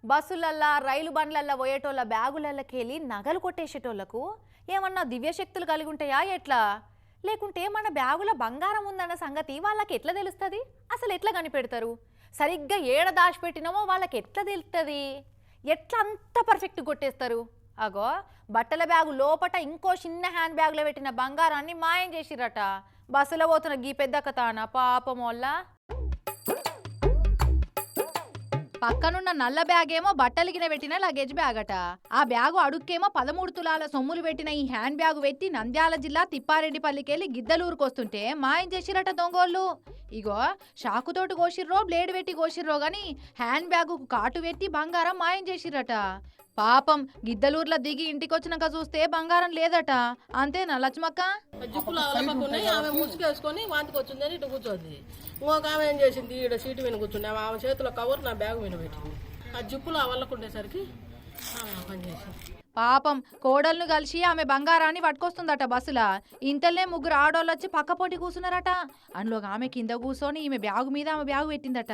బస్సులల్లా రైలు బండ్లల్లా పోయేటోళ్ళ బ్యాగులల్లకెళ్ళి నగలు కొట్టేసేటోళ్లకు ఏమన్నా దివ్యశక్తులు కలిగి ఉంటాయా ఎట్లా? లేకుంటే మన బ్యాగుల బంగారం ఉందన్న సంగతి వాళ్ళకి ఎట్లా తెలుస్తుంది? అసలు ఎట్లా కనిపెడతారు? సరిగ్గా ఏడ దాచిపెట్టినామో వాళ్ళకి ఎట్లా తెలుస్తుంది? ఎట్లా అంత పర్ఫెక్ట్ కొట్టేస్తారు? అగో బట్టల బ్యాగు లోపట ఇంకో చిన్న హ్యాండ్ బ్యాగ్లో పెట్టిన బంగారాన్ని మాయం చేసిరట. బస్సులో పోతున్న గీ పెద్దక్క తాన పాపం వల్ల పక్కనున్న నల్ల బ్యాగ్ ఏమో బట్టలిగిన పెట్టిన లగేజ్ బ్యాగ్ అట. ఆ బ్యాగు అడుక్కేమో 13 తులాల సొమ్ములు పెట్టిన ఈ హ్యాండ్ బ్యాగు పెట్టి నంద్యాల జిల్లా తిప్పారెడ్డిపల్లికెళ్ళి గిద్దలూరుకొస్తుంటే మాయం చేసిరట దొంగోళ్ళు. ఇగో షాకుతోటి కోసిర్రో బ్లేడ్ పెట్టి కోసిర్రో గాని హ్యాండ్ బ్యాగుకు కాటు పెట్టి బంగారం మాయం చేసిరట. పాపం గిద్దలూరులో దిగి ఇంటికొచ్చినాక చూస్తే బంగారం లేదట. అంతేనా లక్ష్మక్క? జిప్పులు అవలపక్కున్నాయి. ఆమె ముసుకేసుకొని వాంతికి వచ్చిందని ఇటు కూర్చోద్ది. ఇంకొక ఆమె ఏం చేసింది, ఈడ సీటు మీద కూర్చుంది. ఆమె చేతిలో కవర్ నా బ్యాగ్ మీద పెట్టింది. ఆ జిప్పులు అవలకుండేసరికి పని చేసింది. పాపం కోడలను కలిసి ఆమె బంగారాన్ని పట్టుకొస్తుందట బస్సులా. ఇంతలే ముగ్గురు ఆడోళ్ళు వచ్చి పక్కపోటి కూర్చున్నారట. అందులో ఆమె కింద కూర్చొని ఈమె బ్యాగు మీద ఆమె బ్యాగు పెట్టిందట.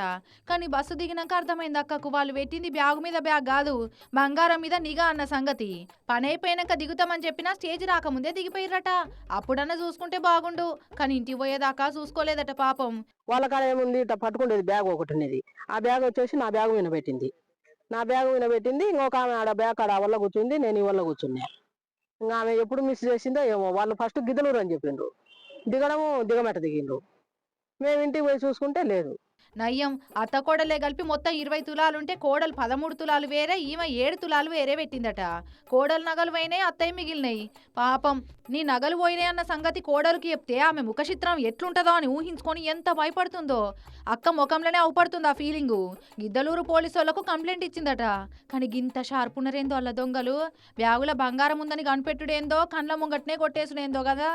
కానీ బస్సు దిగినాక అర్థమైంది అక్కకు వాళ్ళు పెట్టింది బ్యాగు మీద బ్యాగ్ కాదు, బంగారం మీద నిఘా అన్న సంగతి. పని అయిపోయినాక దిగుతామని చెప్పినా స్టేజ్ రాకముందే దిగిపోయిరట. అప్పుడన్నా చూసుకుంటే బాగుండు, కానీ ఇంటికి పోయేదాకా చూసుకోలేదట పాపం. వాళ్ళ కాడ ఏముంది, ఇట్లా పట్టుకుండేది బ్యాగ్ ఒకటి ఉన్నది. ఆ బ్యాగ్ వచ్చేసి నా బ్యాగ్ మీద పెట్టింది. నా బ్యాగ్ మీద పెట్టింది. ఇంకొక ఆమె ఆడ బ్యాగ్ ఆడ వల్ల కూర్చుంది, నేను ఈ వల్ల కూర్చున్నా. ఇంకా ఆమె ఎప్పుడు మిస్ చేసిందో ఏమో. వాళ్ళు ఫస్ట్ గిద్దలూరు అని చెప్పిండ్రు, దిగడము దిగమెట దిగిండ్రు. మేము ఇంటికి పోయి చూసుకుంటే లేదు. నయ్యం అత్త కోడలే కలిపి మొత్తం 20 తులాలుంటే కోడలు 13 తులాలు వేరే, ఈమె 7 తులాలు వేరే పెట్టిందట. కోడలు నగలు పోయినాయి, అత్తయ్య మిగిలినాయి. పాపం నీ నగలు పోయినాయి అన్న సంగతి కోడలికి చెప్తే ఆమె ముఖచిత్రం ఎట్లుంటదో అని ఊహించుకొని ఎంత భయపడుతుందో. అక్క ముఖంలోనే అవుపడుతుంది ఆ ఫీలింగు. గిద్దలూరు పోలీసు వాళ్ళకు కంప్లైంట్ ఇచ్చిందట. కానీ గింత షార్పున్నరేందో వాళ్ళ దొంగలు. బ్యాగుల బంగారం ఉందని కనిపెట్టుడేందో, కండ్ల ముంగట్నే కొట్టేసుడేందో కదా.